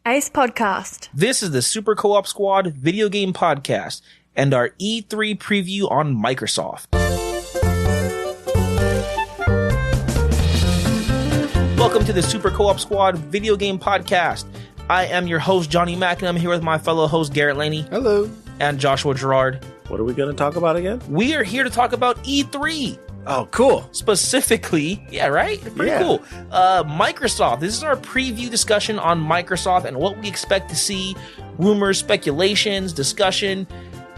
Ace Podcast. This is the Super Co-op Squad video game podcast and our E3 preview on Microsoft. Welcome to the Super Co-op Squad video game podcast. I am your host, Johnny Mack, and I'm here with my fellow host, Garrett Laney. Hello. And Joshua Gerard. What are we going to talk about again? We are here to talk about E3. Oh, cool. Specifically, yeah, right? Pretty cool. Microsoft. This is our preview discussion on Microsoft and what we expect to see, rumors, speculations, discussion,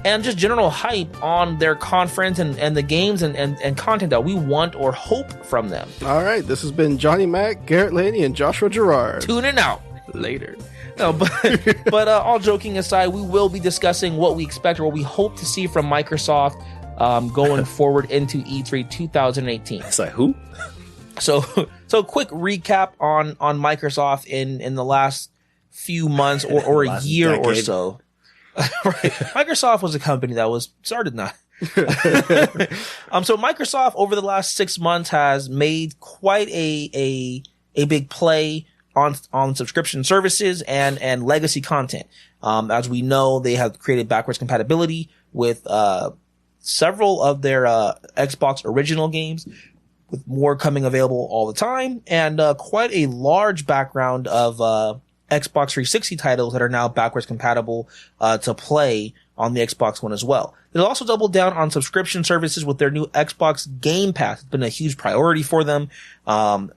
and just general hype on their conference and the games and content that we want or hope from them. All right, this has been Johnny Mack, Garrett Laney, and Joshua Gerard. Tune in out later. No, but all joking aside, we will be discussing what we expect or what we hope to see from Microsoft going forward into E3 2018. It's like, who? So quick recap on Microsoft in the last few months or a year decade or so. Right. Microsoft was a company that was started not. So Microsoft over the last 6 months has made quite a big play on subscription services and legacy content. As we know, they have created backwards compatibility with several of their Xbox original games, with more coming available all the time, and quite a large background of Xbox 360 titles that are now backwards compatible to play on the Xbox One as well. They'll also double down on subscription services with their new Xbox Game Pass. It's been a huge priority for them.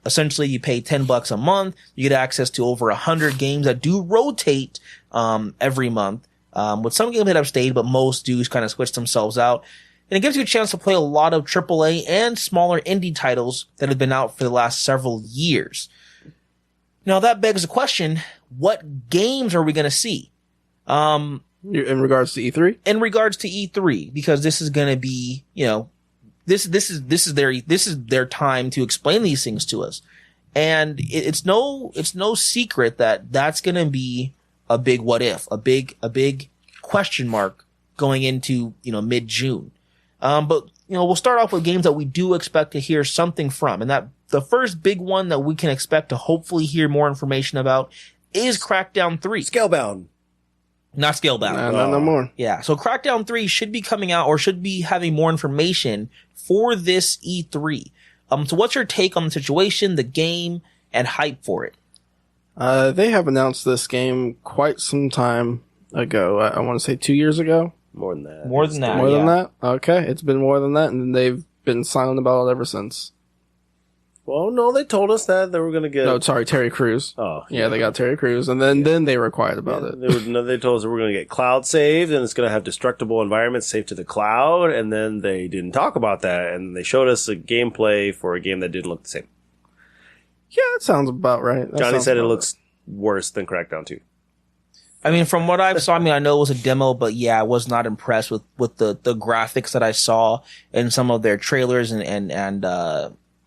Essentially, you pay $10 a month, you get access to over 100 games that do rotate every month. With some games that have stayed, but most do kind of switch themselves out. And it gives you a chance to play a lot of AAA and smaller indie titles that have been out for the last several years. Now that begs the question, what games are we going to see? In regards to E3? In regards to E3, because this is going to be, this is their time to explain these things to us. And it's no secret that that's going to be a big what if, a big question mark going into, mid-June. But we'll start off with games that we do expect to hear something from. And that the first big one that we can expect to hopefully hear more information about is Crackdown 3. Scalebound. Not Scalebound. No more. Yeah. So Crackdown 3 should be coming out or should be having more information for this E3. So what's your take on the situation, the game, and hype for it? They have announced this game quite some time ago. I want to say 2 years ago. More than that. More than that. More than that? Okay. It's been more than that, and they've been silent about it ever since. Well, no, they told us that they were going to get... No, sorry, Terry Crews. Oh. Yeah, they got Terry Crews, and then they were quiet about it. They told us that we're going to get cloud saved, and it's going to have destructible environments saved to the cloud, and then they didn't talk about that, and they showed us a gameplay for a game that didn't look the same. Yeah, that sounds about right. Johnny said it looks worse than Crackdown 2. I mean, from what I saw, I know it was a demo, but yeah, I was not impressed with the graphics that I saw in some of their trailers and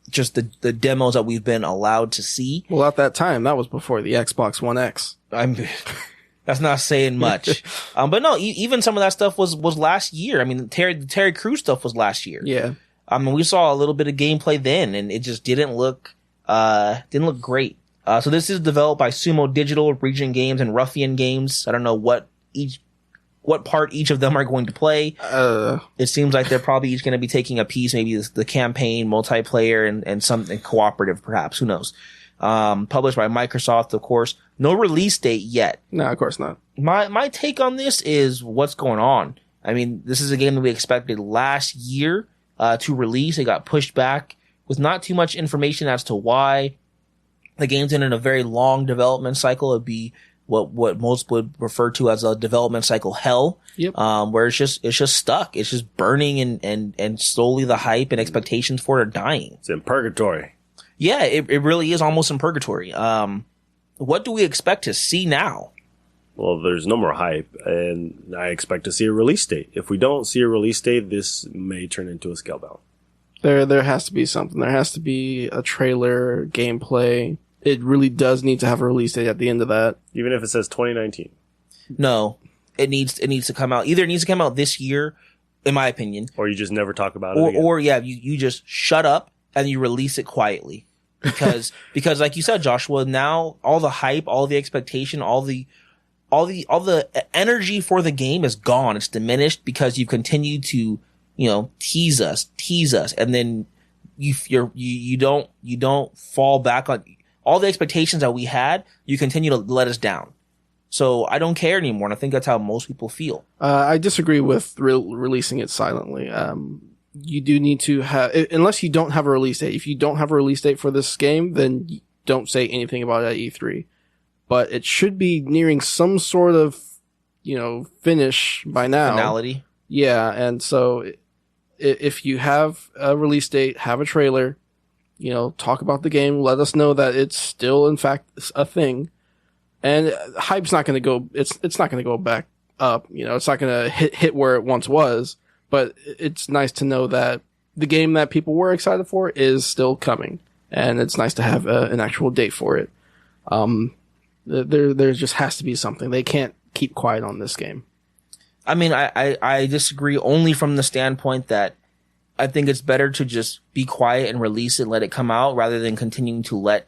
just the demos that we've been allowed to see. Well, at that time, that was before the Xbox One X. That's not saying much. But no, even some of that stuff was last year. I mean, the Terry Crews stuff was last year. Yeah. I mean, we saw a little bit of gameplay then, and it just didn't look great. So this is developed by Sumo Digital, Region Games, and Ruffian Games. I don't know what part each of them are going to play. It seems like they're probably each going to be taking a piece, maybe the campaign, multiplayer, and something cooperative, perhaps. Who knows? Published by Microsoft, of course. No release date yet. No, of course not. My take on this is what's going on. I mean, this is a game that we expected last year to release. It got pushed back with not too much information as to why. The game's in a very long development cycle. It'd be what most would refer to as a development cycle hell. Yep. Where it's just stuck. It's just burning and slowly the hype and expectations for it are dying. It's in purgatory. Yeah, it really is almost in purgatory. What do we expect to see now? Well, there's no more hype, and I expect to see a release date. If we don't see a release date, this may turn into a Scalebound. There has to be something. There has to be a trailer, gameplay. It really does need to have a release date at the end of that. Even if it says 2019. No, it needs to come out. Either it needs to come out this year, in my opinion. Or you just never talk about it again. Or yeah, you just shut up and you release it quietly. because like you said, Joshua, now all the hype, all the expectation, all the energy for the game is gone. It's diminished because you've continued to, tease us. And then you don't fall back on all the expectations that we had. You continue to let us down. So I don't care anymore. And I think that's how most people feel. I disagree with releasing it silently. You do need to have, unless you don't have a release date. If you don't have a release date for this game, then don't say anything about it at E3. But it should be nearing some sort of, finish by now. Finality. Yeah. And so if you have a release date, have a trailer, talk about the game, let us know that it's still, in fact, a thing. And hype's not going to go, it's not going to go back up. It's not going to hit where it once was, but it's nice to know that the game that people were excited for is still coming. And it's nice to have an actual date for it. There just has to be something. They can't keep quiet on this game. I mean, I disagree only from the standpoint that I think it's better to just be quiet and release it, let it come out, rather than continuing to let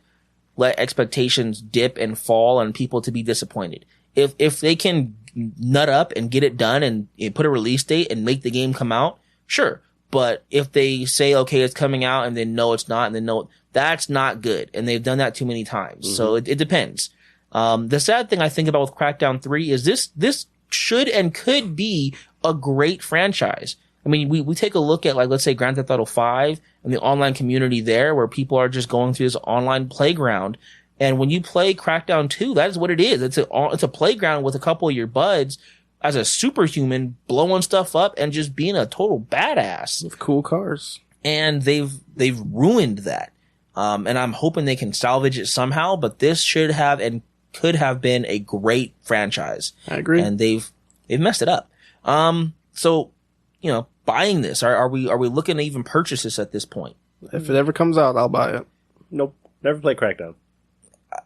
expectations dip and fall and people to be disappointed. If they can nut up and get it done and put a release date and make the game come out, sure. But if they say, okay, it's coming out and then no, it's not, and then no, that's not good. And they've done that too many times. Mm-hmm. So it depends. The sad thing I think about with Crackdown 3 is this should and could be a great franchise. I mean, we take a look at, like, let's say Grand Theft Auto 5 and the online community there, where people are just going through this online playground. And when you play Crackdown 2, that is what it is. It's a playground with a couple of your buds as a superhuman blowing stuff up and just being a total badass. With cool cars. And they've ruined that. And I'm hoping they can salvage it somehow, but this should have and could have been a great franchise. I agree. And they've messed it up. So, buying this, are we looking to even purchase this at this point? If it ever comes out, I'll buy it. Nope. Never play Crackdown.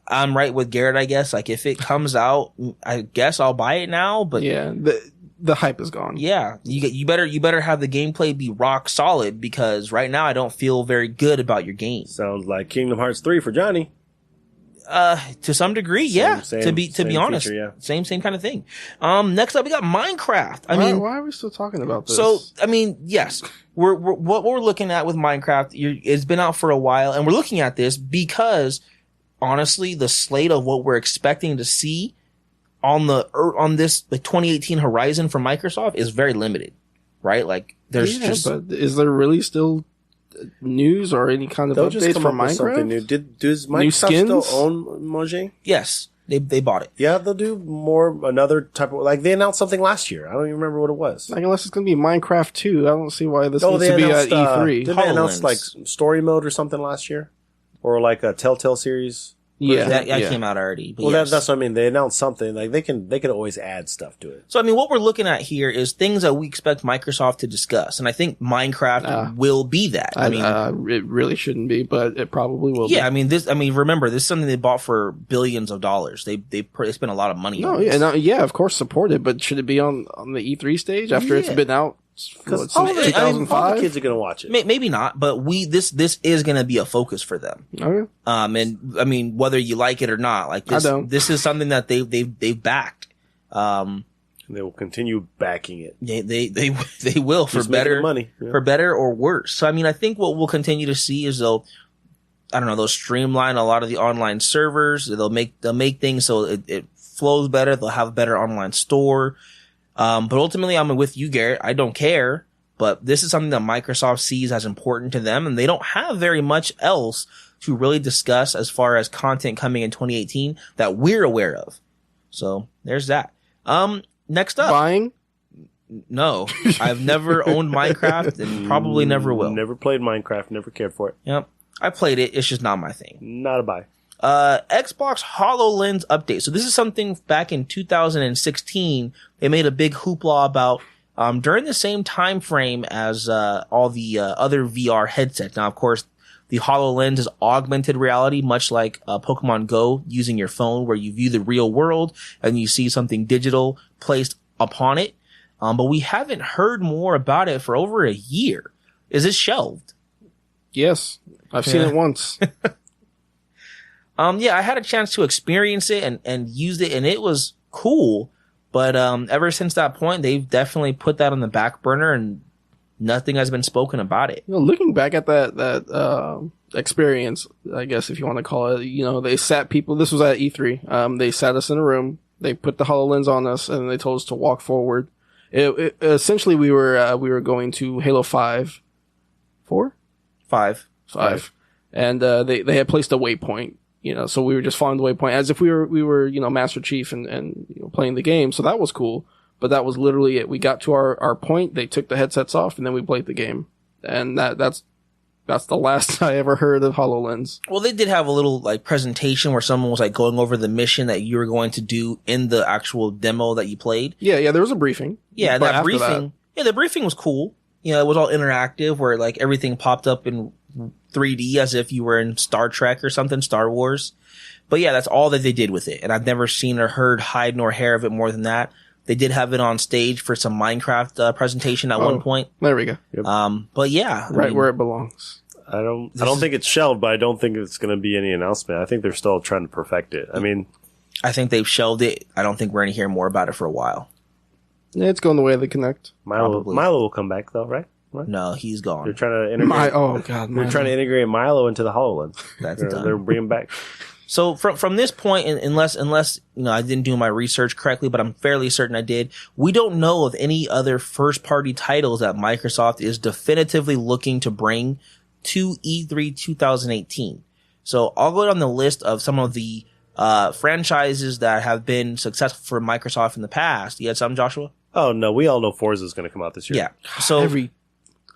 I'm right with Garrett, I guess. Like, if it comes out, I guess I'll buy it now, but yeah, the hype is gone. Yeah. You better have the gameplay be rock solid, because right now I don't feel very good about your game. Sounds like Kingdom Hearts 3 for Johnny. To some degree, yeah. To be honest, feature, yeah. Same kind of thing. Next up, we got Minecraft. Why are we still talking about this? So, I mean, yes, what we're looking at with Minecraft, it's been out for a while, and we're looking at this because, honestly, the slate of what we're expecting to see on this 2018 horizon for Microsoft is very limited, right? Like, there's but is there really still news or any kind of updates for Minecraft? Something new. Does Microsoft still own Mojang? Yes, they bought it. Yeah, they'll do another type of, like, they announced something last year. I don't even remember what it was. Like, unless it's going to be Minecraft 2, I don't see why this needs to be at E3. Didn't they announce, like, story mode or something last year? Or like a Telltale series? Yeah, that came out already. Well, yes. That's what I mean. They announced something. Like, they can always add stuff to it. So, I mean, what we're looking at here is things that we expect Microsoft to discuss. And I think Minecraft will be that. I mean, it really shouldn't be, but it probably will be. Yeah, remember, this is something they bought for billions of dollars. They spent a lot of money on this. Of course, support it, but should it be on the E3 stage after it's been out? Because all the kids are going to watch it. Maybe not, but this is going to be a focus for them. Okay. And I mean, whether you like it or not, like this is something that they've backed. And they will continue backing it. They will, for better money, yeah. For better or worse. So I mean, I think what we'll continue to see is they'll streamline a lot of the online servers. They'll make things so it flows better. They'll have a better online store. But ultimately, I'm with you, Garrett. I don't care, but this is something that Microsoft sees as important to them, and they don't have very much else to really discuss as far as content coming in 2018 that we're aware of. So there's that. Next up. Buying? No. I've never owned Minecraft and probably never will. Never played Minecraft, never cared for it. Yep. I played it. It's just not my thing. Not a buy. Xbox HoloLens update. So this is something back in 2016 they made a big hoopla about during the same time frame as all the other VR headsets. Now, of course, the HoloLens is augmented reality, much like Pokemon Go, using your phone, where you view the real world and you see something digital placed upon it. But we haven't heard more about it for over a year. Is it shelved? Yes, I've seen it once. Yeah, I had a chance to experience it and use it, and it was cool. But ever since that point, they've definitely put that on the back burner, and nothing has been spoken about it. Looking back at that experience, I guess if you want to call it, they sat people. This was at E3. They sat us in a room. They put the HoloLens on us, and they told us to walk forward. Essentially, we were going to Halo 5, 4, 5, and they had placed a waypoint. So we were just following the waypoint as if we were Master Chief and playing the game. So that was cool. But that was literally it. We got to our point. They took the headsets off, and then we played the game. And that's the last I ever heard of HoloLens. Well, they did have a little presentation where someone was going over the mission that you were going to do in the actual demo that you played. Yeah, there was a briefing. Yeah, that briefing. Yeah, the briefing was cool. It was all interactive where everything popped up in 3D as if you were in Star Trek or something, Star Wars. But yeah, that's all that they did with it. And I've never seen or heard hide nor hair of it more than that. They did have it on stage for some Minecraft presentation at one point. There we go. Yep. But yeah, where it belongs. I don't think it's shelved, but I don't think it's going to be any announcement. I think they're still trying to perfect it. I think they've shelved it. I don't think we're going to hear more about it for a while. Yeah, it's going the way of the Kinect. Milo will come back though, right? No, he's gone. They're trying to integrate. They're trying to integrate Milo into the HoloLens. That's done. They're bringing back. So from this point, unless I didn't do my research correctly, but I'm fairly certain I did, we don't know of any other first party titles that Microsoft is definitively looking to bring to E3 2018. So I'll go down the list of some of the franchises that have been successful for Microsoft in the past. You had some, Joshua? Oh no, we all know Forza is going to come out this year. Yeah.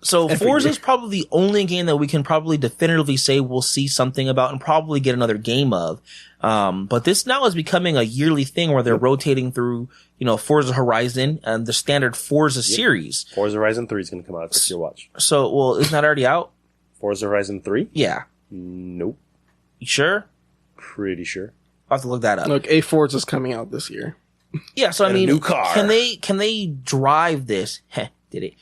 So Forza is probably the only game that we can probably definitively say we'll see something about and probably get another game of. But this now is becoming a yearly thing where they're rotating through, Forza Horizon and the standard Forza series. Forza Horizon 3 is going to come out this year. Watch. So, well, isn't that already out? Forza Horizon 3? Yeah. Nope. You sure? Pretty sure. I'll have to look that up. Look, Forza is coming out this year. Yeah, so I mean, a new car. Can they drive this? Did it?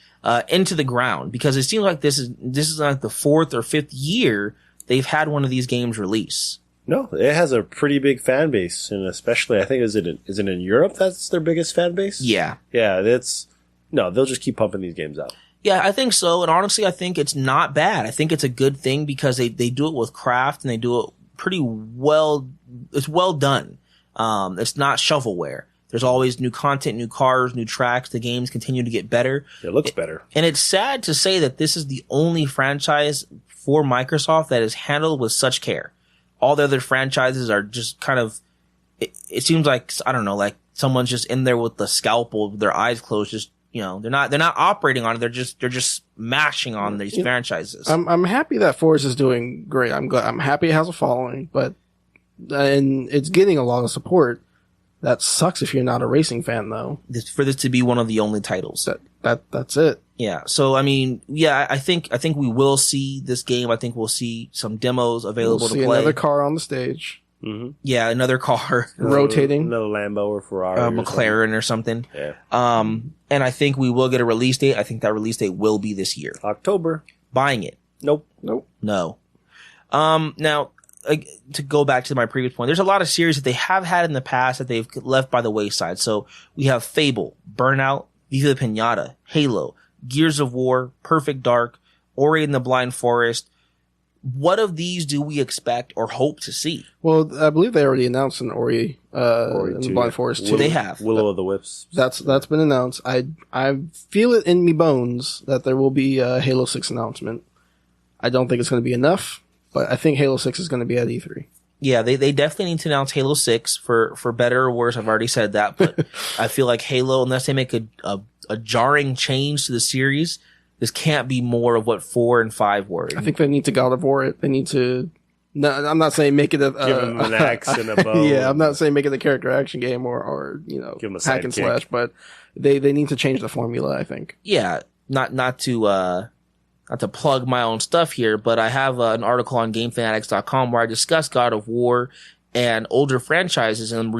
Into the ground, because it seems like this is like the 4th or 5th year they've had one of these games release. No, it has a pretty big fan base, and especially I think is it in Europe that's their biggest fan base? Yeah. Yeah, they'll just keep pumping these games out. Yeah, I think so, and honestly I think it's not bad. I think it's a good thing because they do it with craft and they do it pretty well. It's well done. It's not shovelware. There's always new content, new cars, new tracks. The games continue to get better. It looks better. And it's sad to say that this is the only franchise for Microsoft that is handled with such care. All the other franchises are just kind of, it seems like, I don't know, like someone's just in there with the scalpel, with their eyes closed, just, they're not operating on it. They're just mashing on these franchises. I'm happy that Forza is doing great. I'm happy it has a following, and it's getting a lot of support. That sucks if you're not a racing fan, though. For this to be one of the only titles. That's it. Yeah. So, I mean, yeah, I think we will see this game. I think we'll see some demos available to play. Another car on the stage. Mm-hmm. Yeah, another car. Rotating. Another Lambo or Ferrari. McLaren or something. Yeah. And I think we will get a release date. I think that release date will be this year. October. Buying it. Nope. No. Now, to go back to my previous point, there's a lot of series that they have had in the past that they've left by the wayside. So we have Fable, Burnout, Viva Pinata, Halo, Gears of War, Perfect Dark, Ori and the Blind Forest. What of these do we expect or hope to see? Well, I believe they already announced an Ori and the Blind Forest 2. They have. Willow of the Wisps. That's been announced. I feel it in me bones that there will be a Halo 6 announcement. I don't think it's going to be enough. But I think Halo 6 is going to be at E3. Yeah, they definitely need to announce Halo 6 for better or worse. I've already said that, but I feel like Halo, unless they make a jarring change to the series, this can't be more of what 4 and 5 were. I think they need to God of War it. They need to. No, I'm not saying make it give them an axe and a bow. Yeah, I'm not saying make it a character action game or give them a hack and slash, but they need to change the formula. I think. Yeah, not to plug my own stuff here, but I have an article on GameFanatics.com where I discuss God of War and older franchises and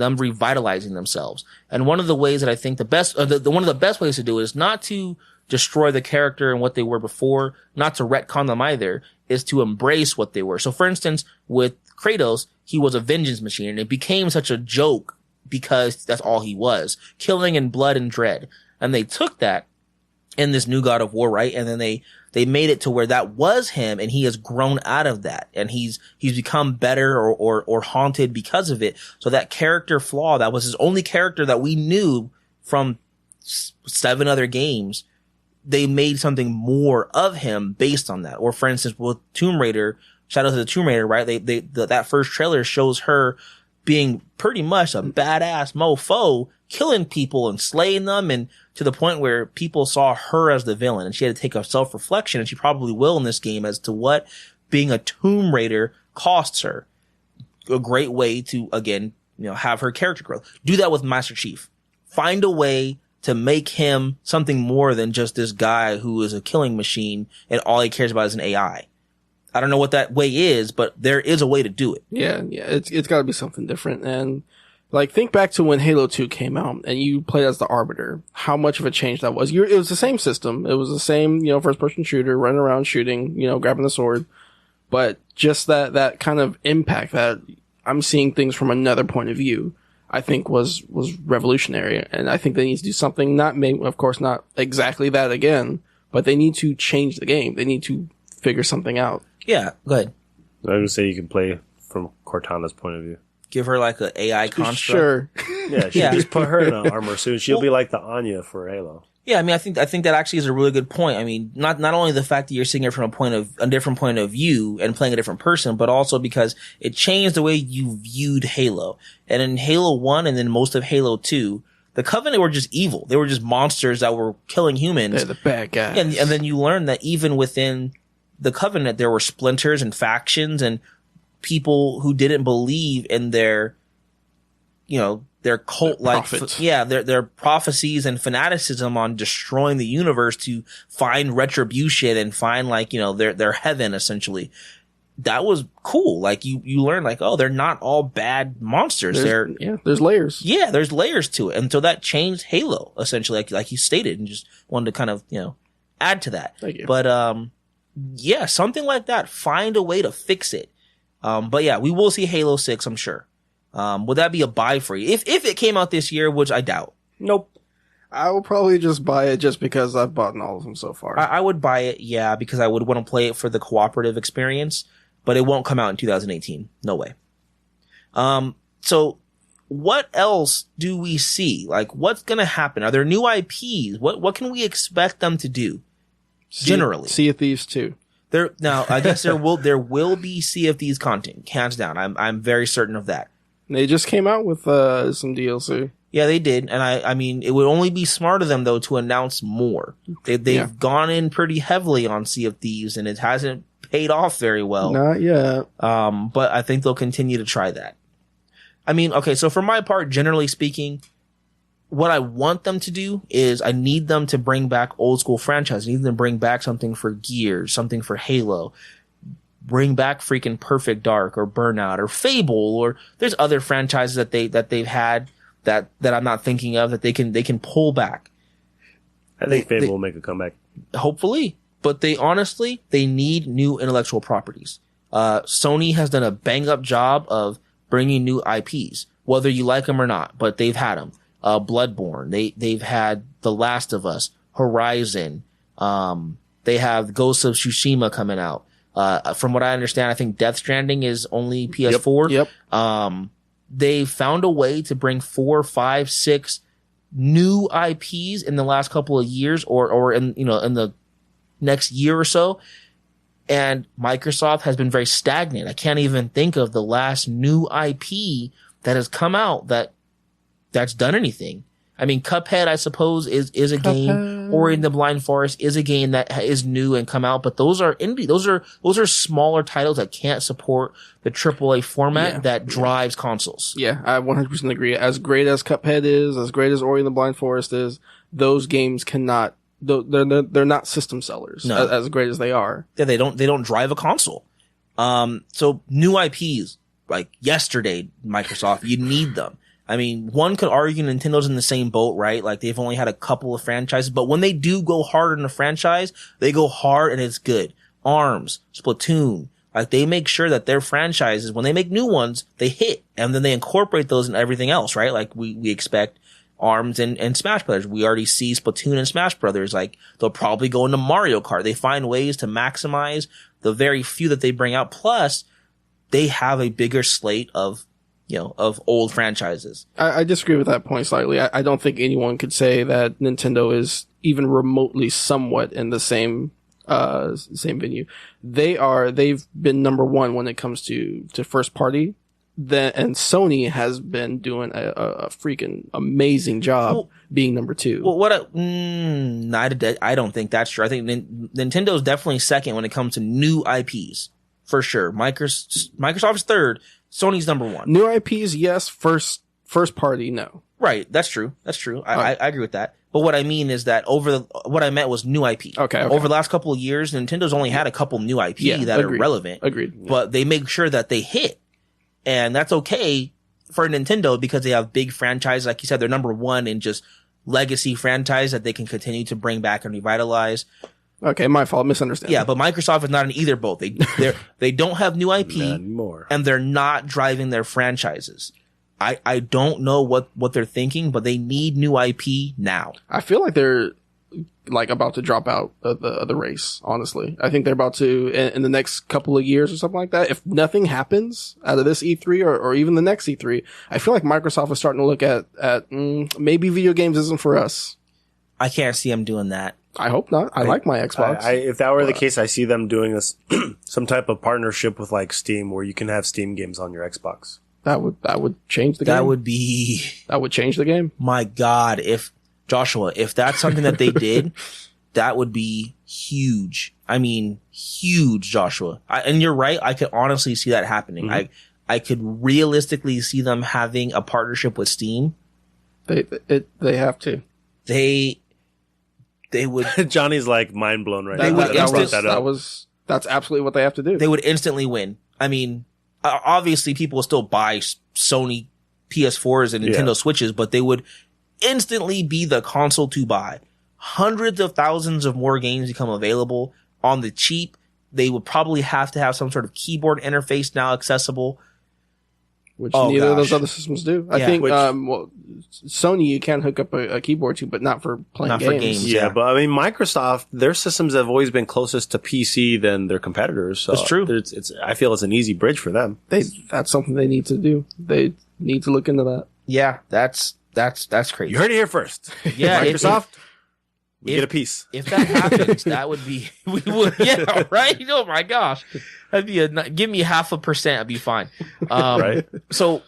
them revitalizing themselves. And one of the ways that I think one of the best ways to do it is not to destroy the character and what they were before, not to retcon them either. is to embrace what they were. So for instance, with Kratos, he was a vengeance machine, and it became such a joke because that's all he was, killing and blood and dread. And they took that in this new God of War, right? And then they made it to where that was him, and he has grown out of that, and he's become better or haunted because of it. So that character flaw, that was his only character that we knew from 7 other games, they made something more of him based on that. Or for instance, with Tomb Raider, Shadows of the Tomb Raider, right? That first trailer shows her being pretty much a badass mofo, killing people and slaying them, and to the point where people saw her as the villain, and she had to take a self-reflection, and she probably will in this game, as to what being a Tomb Raider costs her. A great way to, again, have her character growth. Do that with Master Chief. Find a way to make him something more than just this guy who is a killing machine and all he cares about is an AI. I don't know what that way is, but there is a way to do it. Yeah, it's got to be something different. And like, think back to when Halo 2 came out and you played as the Arbiter. How much of a change that was. It was the same system. It was the same, first-person shooter, running around shooting, grabbing the sword. But just that kind of impact, that I'm seeing things from another point of view, I think was revolutionary. And I think they need to do something, of course, not exactly that again, but they need to change the game. They need to figure something out. Yeah, go ahead. I would say you can play from Cortana's point of view. Give her like an AI construct. Sure. Yeah, just put her in an armor suit. She'll be like the Anya for Halo. Yeah, I mean, I think that actually is a really good point. I mean, not only the fact that you're seeing it from a different point of view and playing a different person, but also because it changed the way you viewed Halo. And in Halo 1 and then most of Halo 2, the Covenant were just evil. They were just monsters that were killing humans. They're the bad guys. And then you learn that even within the Covenant, there were splinters and factions and people who didn't believe in their cult-like, their prophecies and fanaticism on destroying the universe to find retribution and find their heaven, essentially. That was cool. Like you learn they're not all bad monsters. There's layers. Yeah, there's layers to it. And so that changed Halo, essentially, like you stated, and just wanted to kind of, add to that. Thank you. But, yeah, something like that. Find a way to fix it. But yeah, we will see Halo 6, I'm sure. Would that be a buy for you? If it came out this year, which I doubt. Nope. I will probably just buy it just because I've bought all of them so far. I would buy it, yeah, because I would want to play it for the cooperative experience, but it won't come out in 2018. No way. So what else do we see? Like, what's gonna happen? Are there new IPs? What can we expect them to do? Generally. Sea of Thieves 2. Now, I guess there will be Sea of Thieves content, hands down. I'm very certain of that. They just came out with some DLC. Yeah, they did, and I mean, it would only be smart of them though to announce more. They've gone in pretty heavily on Sea of Thieves, and it hasn't paid off very well. Not yet. But I think they'll continue to try that. I mean, okay, so for my part, generally speaking, what I want them to do is I need them to bring back old school franchises. I need them to bring back something for Gears, something for Halo. Bring back freaking Perfect Dark or Burnout or Fable, or there's other franchises that they've had that I'm not thinking of that they can pull back. I think Fable will make a comeback. Hopefully. But they need new intellectual properties. Sony has done a bang up job of bringing new IPs, whether you like them or not, but they've had them. Bloodborne. They've had The Last of Us, Horizon. They have Ghost of Tsushima coming out. From what I understand, I think Death Stranding is only PS4. Yep. They found a way to bring 4, 5, 6 new IPs in the last couple of years or in the next year or so. And Microsoft has been very stagnant. I can't even think of the last new IP that has come out that's done anything. I mean, Cuphead, I suppose, is a game. Ori and the Blind Forest is a game that is new and come out, but those are indie. Those are smaller titles that can't support the AAA format that drives consoles. Yeah, I 100% agree. As great as Cuphead is, as great as Ori and the Blind Forest is, those games cannot. They're not system sellers. No. As great as they are. Yeah, they don't drive a console. So new IPs like yesterday, Microsoft, you need them. I mean, one could argue Nintendo's in the same boat, right? Like they've only had a couple of franchises, but when they do go hard on a franchise, they go hard and it's good. ARMS, Splatoon. Like, they make sure that their franchises, when they make new ones, they hit, and then they incorporate those in everything else, right? Like, we expect ARMS and Smash Brothers. We already see Splatoon and Smash Brothers. Like, they'll probably go into Mario Kart. They find ways to maximize the very few that they bring out. Plus, they have a bigger slate of, of old franchises. I disagree with that point slightly. I don't think anyone could say that Nintendo is even remotely somewhat in the same venue. They've been number one when it comes to first party. And Sony has been doing a freaking amazing job being number two. Well, I don't think that's true. I think Nintendo's definitely second when it comes to new IPs, for sure. Microsoft's third. Sony's number one. New IPs, yes. First party, no. Right. That's true. I agree with that. But what I mean is that what I meant was new IP. Okay. Over the last couple of years, Nintendo's only had a couple new IP that are relevant. Agreed. But they make sure that they hit. And that's okay for Nintendo because they have big franchises. Like you said, they're number one in just legacy franchise that they can continue to bring back and revitalize. Okay, my fault. Misunderstanding. Yeah, but Microsoft is not in either boat. They don't have new IP and they're not driving their franchises. I don't know what they're thinking, but they need new IP now. I feel like they're about to drop out of the race, honestly. I think they're about to, in the next couple of years or something like that, if nothing happens out of this E3 or even the next E3, I feel like Microsoft is starting to look at maybe video games isn't for us. I can't see them doing that. I hope not. I like my Xbox. If that were the case, I see them doing this some type of partnership with like Steam where you can have Steam games on your Xbox. That would change the game. That would change the game. My God, if that's something that they did, that would be huge. I mean, huge, Joshua. And you're right. I could honestly see that happening. Mm-hmm. I could realistically see them having a partnership with Steam. They have to. They would. Johnny's like mind blown right now. That's absolutely what they have to do. They would instantly win. I mean, obviously people will still buy Sony PS4s and Nintendo Switches, but they would instantly be the console to buy. Hundreds of thousands of more games become available on the cheap. They would probably have to have some sort of keyboard interface now accessible. Which neither of those other systems do. I think, Sony you can hook up a keyboard to, but not for playing games. For games. Yeah, but I mean, Microsoft, their systems have always been closest to PC than their competitors. So that's true. I feel it's an easy bridge for them. That's something they need to do. They need to look into that. Yeah, that's crazy. You heard it here first. Yeah, Microsoft, we get a piece. If that happens, that would be, we would, yeah, right? Oh my gosh. That'd be give me 0.5%, I'd be fine. Right. So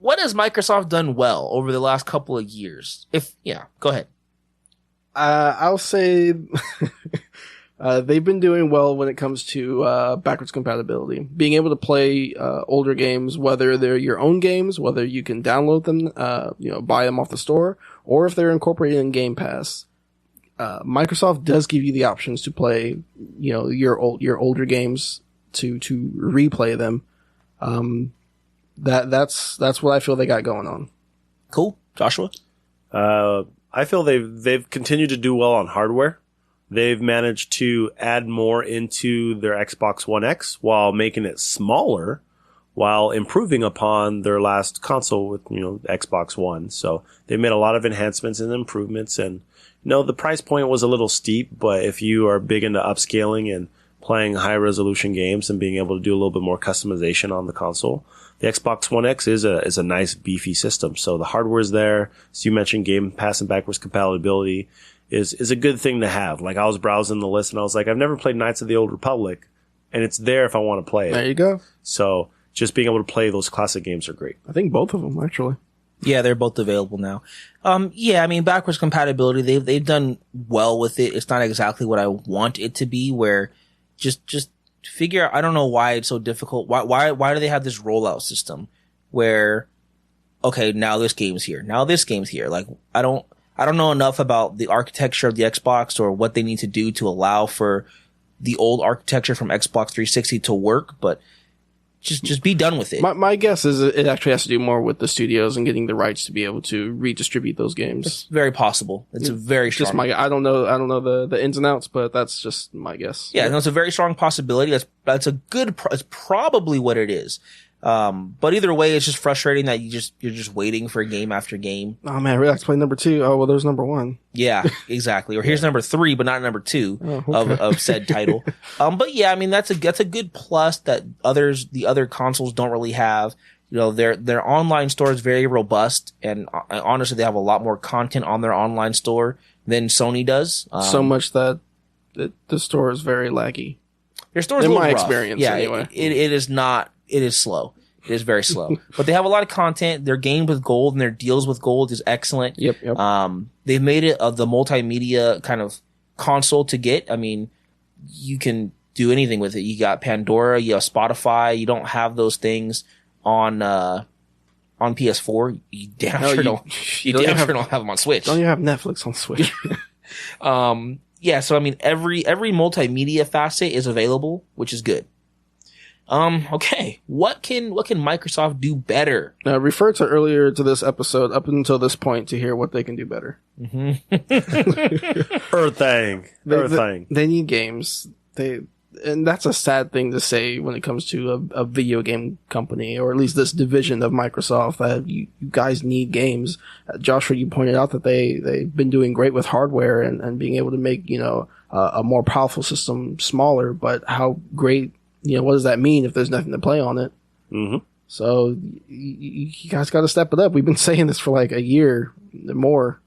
what has Microsoft done well over the last couple of years? Go ahead. I'll say, they've been doing well when it comes to backwards compatibility. Being able to play older games, whether they're your own games, whether you can download them, buy them off the store, or if they're incorporated in Game Pass. Microsoft does give you the options to play, your older games to replay them. That's what I feel they got going on. Cool. Joshua? I feel they've continued to do well on hardware. They've managed to add more into their Xbox One X while making it smaller, while improving upon their last console with, Xbox One. So they made a lot of enhancements and improvements. And, the price point was a little steep, but if you are big into upscaling and playing high resolution games and being able to do a little bit more customization on the console, the Xbox One X is a nice beefy system. So the hardware's there. As you mentioned, Game Pass and backwards compatibility is a good thing to have. Like, I was browsing the list and I was like, I've never played Knights of the Old Republic, and it's there if I want to play it. There you go. So just being able to play those classic games are great. I think both of them, actually. Yeah, they're both available now. I mean, backwards compatibility, they've done well with it. It's not exactly what I want it to be, where just figure out, I don't know why it's so difficult. Why do they have this rollout system where, okay, now this game's here. Now this game's here. Like, I don't know enough about the architecture of the Xbox or what they need to do to allow for the old architecture from Xbox 360 to work, but Just be done with it. My guess is it actually has to do more with the studios and getting the rights to be able to redistribute those games. It's very possible. It's a very strong. Just I don't know the ins and outs, but that's just my guess. Yeah, no, it's a very strong possibility. That's a good. It's probably what it is. But either way, it's just frustrating that you're just waiting for game after game. Oh man, Relax play number 2. Oh well, there's number 1. Yeah, exactly. Or here's number 3, but not number 2 of said title. But yeah, I mean that's a good plus that the other consoles don't really have. You know, their online store is very robust, and honestly, they have a lot more content on their online store than Sony does. So much that the store is very laggy. Their store is in a little my rough. experience. Yeah, anyway, it is not. It is slow. It is very slow. But they have a lot of content. Their games with gold and their deals with gold is excellent. Yep. They've made it the multimedia kind of console to get. I mean, you can do anything with it. You got Pandora, you have Spotify. You don't have those things on PS4. You damn sure don't. You damn sure don't have them on Switch. Don't you have Netflix on Switch? Yeah. So I mean, every multimedia facet is available, which is good. Okay. What can Microsoft do better? Now, refer to earlier to this episode up until this point to hear what they can do better. Thing. They need games. And that's a sad thing to say when it comes to a video game company, or at least this division of Microsoft, that you guys need games. Joshua, you pointed out that they've been doing great with hardware and being able to make, a more powerful system smaller, but how great, what does that mean if there's nothing to play on it? Mm-hmm. So you guys got to step it up. We've been saying this for like a year more,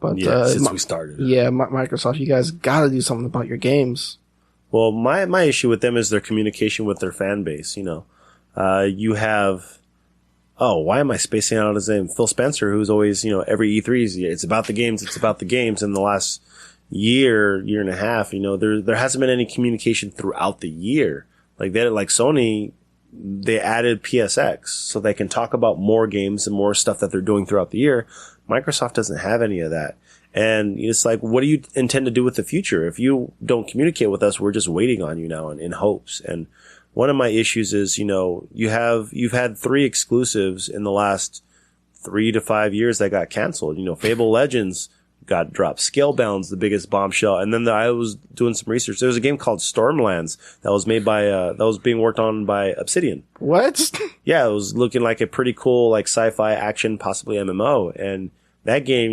but since we started. Yeah, Microsoft, you guys got to do something about your games. Well, my issue with them is their communication with their fan base. You have, why am I spacing out his name? Phil Spencer, who's always, every E3, it's about the games, it's about the games. In the last year and a half, there hasn't been any communication throughout the year. Like Sony, they added PSX so they can talk about more games and more stuff that they're doing throughout the year. Microsoft doesn't have any of that. And it's like, what do you intend to do with the future? If you don't communicate with us, we're just waiting on you now in hopes. And one of my issues is, you've had 3 exclusives in the last 3 to 5 years that got canceled. Fable Legends got dropped. Scalebound's the biggest bombshell. And then I was doing some research. There was a game called Stormlands that was made by, that was being worked on by Obsidian. What? Yeah, it was looking like a pretty cool, sci-fi action, possibly MMO. And that game,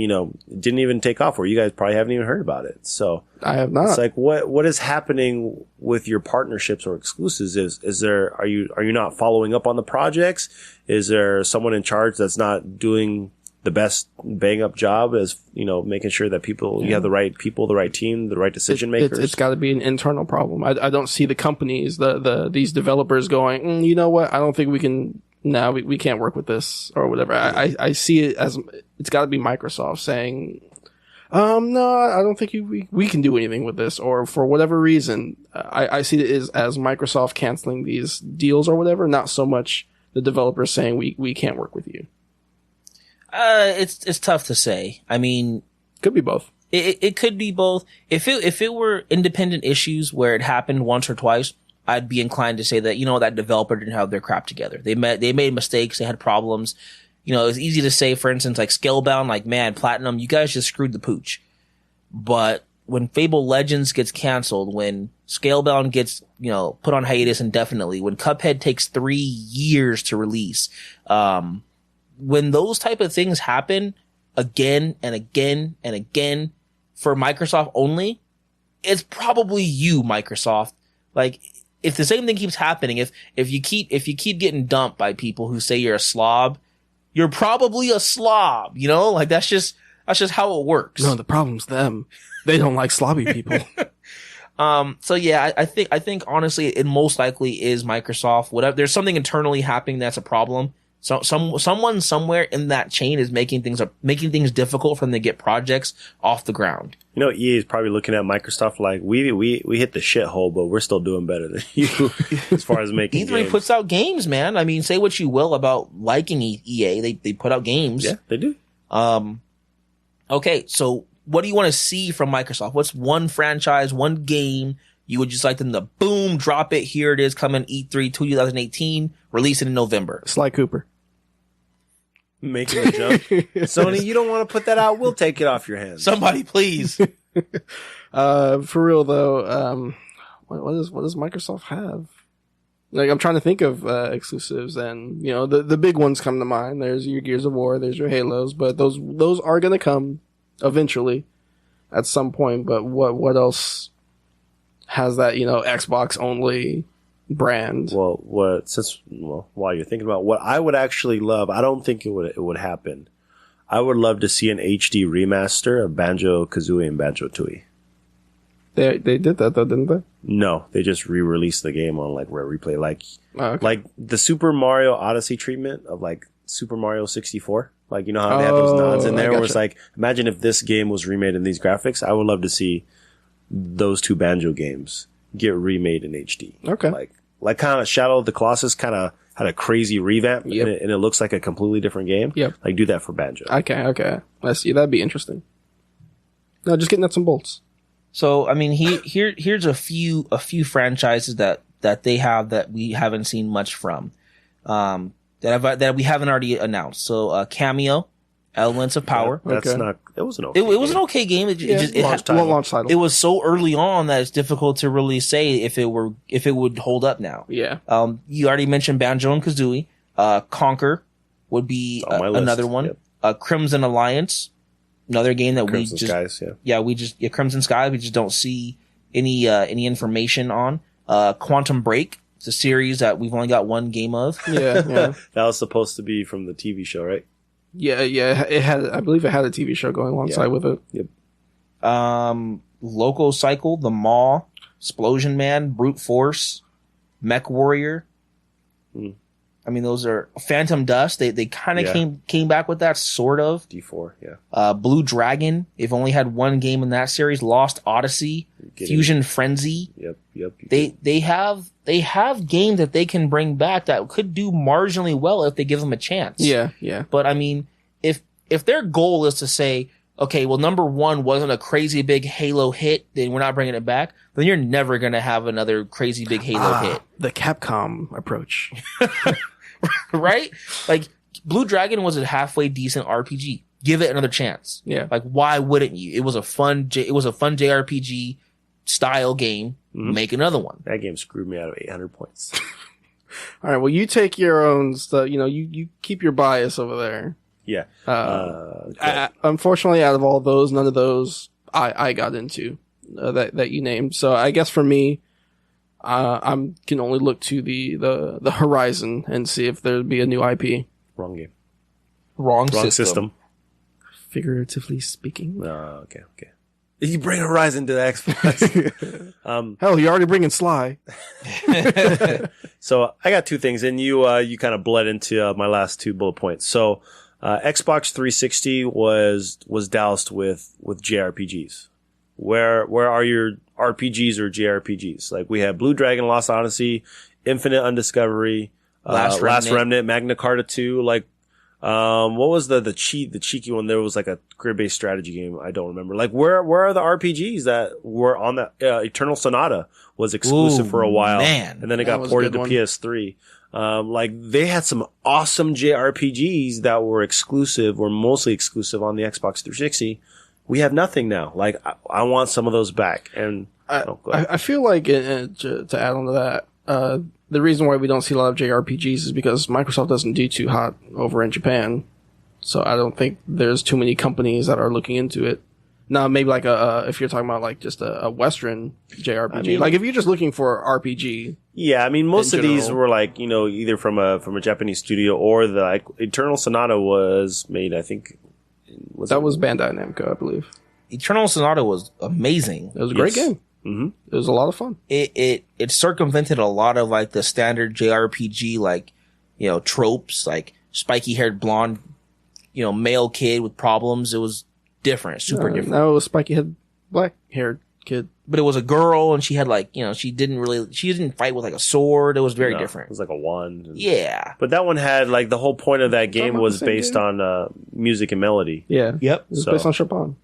didn't even take off, where you guys probably haven't even heard about it. So I have not. It's like, what is happening with your partnerships or exclusives? Are you not following up on the projects? Is there someone in charge that's not doing the best bang up job as, making sure that you have the right people, the right team, the right decision makers? It's got to be an internal problem. I don't see the companies, these developers going, you know what? I don't think we can. No, we can't work with this or whatever. I see it as it's got to be Microsoft saying, no, I don't think we can do anything with this, or for whatever reason. I see it as Microsoft canceling these deals or whatever, not so much the developers saying we can't work with you. It's tough to say. I mean, could be both. It could be both. If it were independent issues where it happened once or twice, I'd be inclined to say that, that developer didn't have their crap together. They made mistakes. They had problems. It's easy to say, for instance, like Scalebound, man, Platinum, you guys just screwed the pooch. But when Fable Legends gets canceled, when Scalebound gets, put on hiatus indefinitely, when Cuphead takes 3 years to release, when those type of things happen again and again and again for Microsoft only, it's probably you, Microsoft. If the same thing keeps happening, if you keep getting dumped by people who say you're a slob, you're probably a slob, that's just how it works. No, the problem's them. They don't like slobby people. So yeah, I think honestly, it most likely is Microsoft. Whatever, there's something internally happening that's a problem. So someone somewhere in that chain is making things difficult for them to get projects off the ground. EA is probably looking at Microsoft like, we hit the shithole, but we're still doing better than you as far as making E3 games. puts out games, man. I mean, say what you will about liking EA. They put out games. Yeah, they do. Okay, so what do you want to see from Microsoft? What's one franchise, one game You would just like them to boom, drop it. Here it is coming E3 2018, release it in November. Sly Cooper. Making the jump. Sony, you don't want to put that out. We'll take it off your hands. Somebody, please. For real though, what does Microsoft have? Like, I'm trying to think of exclusives, and you know, the big ones come to mind. There's your Gears of War, there's your Halos, but those are gonna come eventually at some point. But what else has that, you know, Xbox only brand? Well, while you're thinking about what I would actually love, I don't think it would happen. I would love to see an HD remaster of Banjo-Kazooie and Banjo-Tooie. They did that though, didn't they? No, they just re-released the game on like Rare Replay, Okay. like the Super Mario Odyssey treatment of like Super Mario 64. Like, you know how they have those nods in there, where it's like, imagine if this game was remade in these graphics. I would love to see those two Banjo games get remade in HD. Okay. Like kind of Shadow of the Colossus kind of had a crazy revamp, Yep. and it looks like a completely different game. Yep. Like, do that for Banjo. Okay. I see. That'd be interesting. No, just getting nuts and bolts. So, I mean, here's a few franchises that they have that we haven't seen much from, that we haven't already announced. So, Cameo, Elements of Power. That's Okay. not. It was an okay. It was an okay game. Launch title. It was so early on that it's difficult to really say if it would hold up now. Yeah. You already mentioned Banjo and Kazooie. Conquer would be on my list. another one. Yep. Crimson Alliance, another game that Crimson Skies, Crimson Sky. We just don't see any information on. Quantum Break. It's a series that we've only got one game of. Yeah. That was supposed to be from the TV show, right? Yeah. It had, I believe it had a TV show going alongside with it. Yep. Loco Cycle, The Maw, Explosion Man, Brute Force, Mech Warrior. I mean, those are Phantom Dust. They kind of came back with that, sort of. D4, yeah. Blue Dragon. They've only had one game in that series. Lost Odyssey, Fusion Frenzy. Yep. They have games that they can bring back that could do marginally well if they give them a chance. Yeah. But I mean, if their goal is to say, okay, well, number one wasn't a crazy big Halo hit, then we're not bringing it back, then you're never going to have another crazy big Halo hit. The Capcom approach. Right? Like, Blue Dragon was a halfway decent RPG. Give it another chance. Yeah. Like, why wouldn't you? It was a fun JRPG style game. Mm-hmm. Make another one. That game screwed me out of 800 points. All right. Well, you take your own stuff. You know, you keep your bias over there. Yeah. Unfortunately, out of all those, none of those I got into that you named. So I guess for me, I can only look to the horizon and see if there'd be a new IP. Wrong game. Wrong system. Figuratively speaking. Okay. You bring Horizon to the Xbox. Hell, you're already bringing Sly. So I got two things, and you kind of bled into my last two bullet points. So Xbox 360 was doused with JRPGs. Where are your RPGs or JRPGs? Like, we have Blue Dragon, Lost Odyssey, Infinite Undiscovery, Last Remnant, Magna Carta 2. Like, what was the cheeky one? There was like a grid-based strategy game. I don't remember. Like, where are the RPGs that were on that? Eternal Sonata was exclusive for a while, man. And then it got ported to PS3. Like, they had some awesome JRPGs that were mostly exclusive on the Xbox 360. We have nothing now. Like, I want some of those back. And I feel like, to add on to that, the reason why we don't see a lot of JRPGs is because Microsoft doesn't do too hot over in Japan. So I don't think there's too many companies that are looking into it. Now, maybe like if you're talking about like just a Western JRPG, I mean, like if you're just looking for RPG. Yeah, I mean, most of these were like, you know, either from a Japanese studio, or the like Eternal Sonata was made, I think. Was Bandai Namco, I believe. Eternal Sonata was amazing. It was a great game. Mm-hmm. It was a lot of fun. It circumvented a lot of like the standard JRPG, like, you know, tropes, like spiky haired blonde, you know, male kid with problems. It was different, super different. No, it was spiky haired black haired kid. But it was a girl, and she had like, you know, she didn't fight with like a sword. It was very different. It was like a wand. Yeah. But that one had like the whole point of that game was based on music and melody. Yeah. Yep. It was based on Chopin.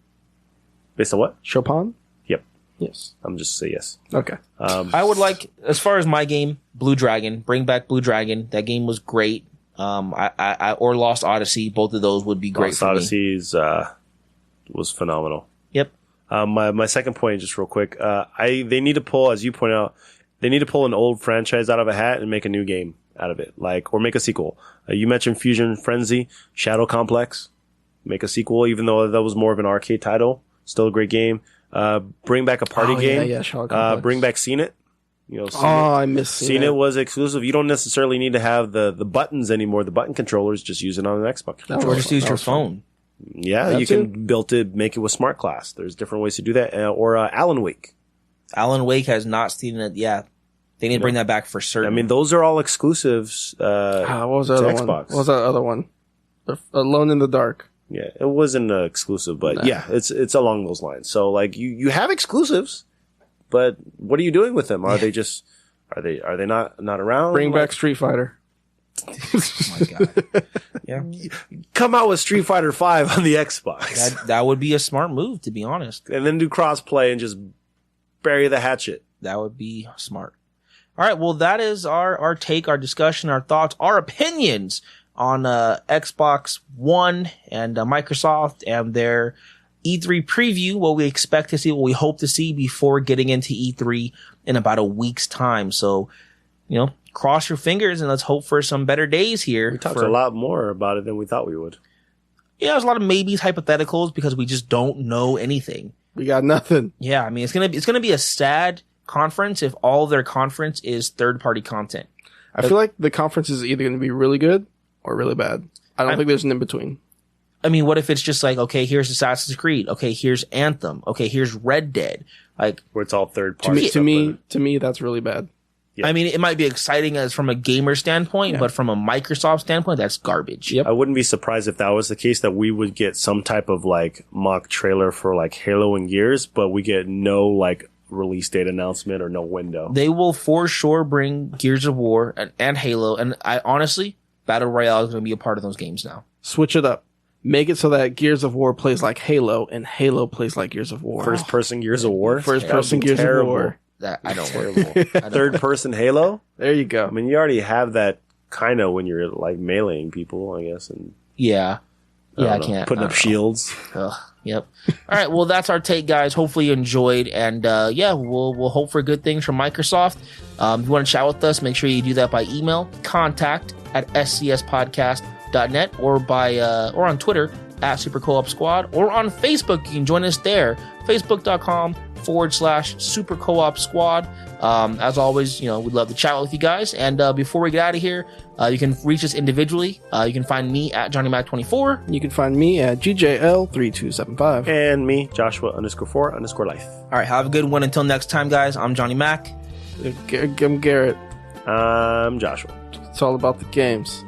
Based on what? Chopin? Yep. Yes. I'm just say yes. Okay. I would like, as far as my game, Blue Dragon. Bring back Blue Dragon. That game was great. Or Lost Odyssey. Both of those would be great. Lost Odyssey's was phenomenal. Yep. My second point, just real quick. They need to pull, as you point out, they need to pull an old franchise out of a hat and make a new game out of it, or make a sequel. You mentioned Fusion Frenzy, Shadow Complex. Make a sequel, even though that was more of an arcade title. Still a great game. Bring back a party game. Yeah, Shadow Complex. Bring back Scene It. I miss Scene It was exclusive. You don't necessarily need to have the buttons anymore. The button controllers, just use it on an Xbox. Or just use your phone. Yeah, you can build it, make it with Smart Glass. There's different ways to do that. Or Alan Wake. Alan Wake has not seen it. Yeah, they need to bring that back for certain. I mean, those are all exclusives. What was the other Xbox. one? What was that other one? Alone in the Dark. Yeah, it wasn't exclusive, but yeah, it's along those lines. So you have exclusives, but what are you doing with them? Are they just are they not around? Bring back Street Fighter. Oh my god! Yeah, come out with Street Fighter 5 on the Xbox. That would be a smart move, to be honest. And then do crossplay and just bury the hatchet. That would be smart. All right, well, that is our take, our discussion, our thoughts, our opinions on Xbox One and Microsoft and their E3 preview, what we expect to see, what we hope to see before getting into E3 in about a week's time. So, cross your fingers and let's hope for some better days here. We talked a lot more about it than we thought we would. Yeah, there's a lot of maybes, hypotheticals, because we just don't know anything. We got nothing. Yeah, I mean, it's gonna be a sad conference if all their conference is third-party content. I feel like the conference is either going to be really good or really bad. I don't think there's an in-between. I mean, what if it's just like, okay, here's Assassin's Creed. Okay, here's Anthem. Okay, here's Red Dead. Like, where it's all third party. To me, that's really bad. Yeah. I mean, it might be exciting as from a gamer standpoint, but from a Microsoft standpoint, that's garbage. Yep. I wouldn't be surprised if that was the case, that we would get some type of mock trailer for Halo and Gears, but we get no release date announcement or no window. They will for sure bring Gears of War and Halo, and I honestly, Battle Royale is going to be a part of those games now. Switch it up. Make it so that Gears of War plays like Halo and Halo plays like Gears of War. First person Gears of War? First person Gears of War. That I don't terrible. Third person Halo? There you go. I mean, you already have that kind of when you're meleeing people, I guess. And I can't. Putting up shields. Yep. All right. Well, that's our take, guys. Hopefully you enjoyed. And we'll hope for good things from Microsoft. If you want to chat with us, make sure you do that by email, contact@scspodcast.net, or or on Twitter @Super Co-op Squad, or on Facebook. You can join us there, facebook.com/Super Co-op Squad. As always, we'd love to chat with you guys. And before we get out of here, you can reach us individually. You can find me at JohnnyMac24. You can find me at GJL3275. And me, Joshua_4_life. All right, have a good one. Until next time, guys, I'm Johnny Mac. I'm Garrett. I'm Joshua. It's all about the games.